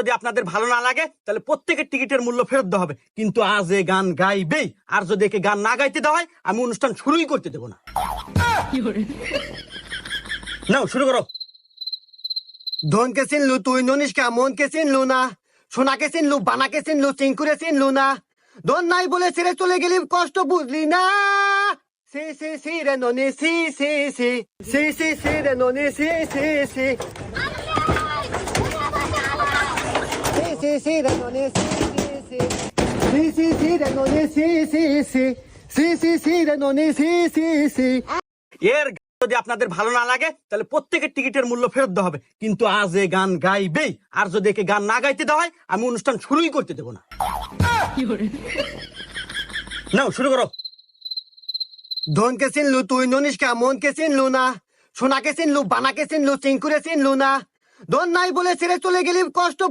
যদি আপনাদের ভালো না লাগে তাহলে প্রত্যেকের টিকিটের মূল্য ফেরত দেওয়া হবে, কিন্তু আজ এ গান গাইবেই। আর যদি একে গান না গাইতে দেওয়া হয় আমি অনুষ্ঠান শুরুই করতে দেবো না। নাও শুরু করো। ধনকে চিনলু তুই ননিষ্কা, মনকে চিনলু না, সোনাকে চিনলু, বানাকে চিনলু, চিঙ্কুরে চিনলু না। ধন নাই বলে ছেড়ে চলে গেলি, কষ্ট বুঝলি না। সি সি সি রে ননি, সি সি সি সি সি সি রে ননি, সি সি সি সি সি সি রে ননি, সি সি সি সি সি রে ননি, সি সি সি সি সি সি রে ননি, সি সি সি। এর যদি আপনাদের ভালো না লাগে তাহলে প্রত্যেকের টিকিটের মূল্য ফেরত দেওয়া হবে, কিন্তু আজ এ গান গাইবেই। আর যদি একে গান না গাইতে দেওয়া হয় আমি অনুষ্ঠান শুরুই করতে দেবো না। নাও শুরু করো। ধনকে চিনলু তুই ননিষ্কা, মনকে চিনলু না, সোনাকে চিনলু, বানাকে চিনলু, চিঙ্কুরে চিনলু না। ধন নাই বলে ছেড়ে চলে গেলি, কষ্ট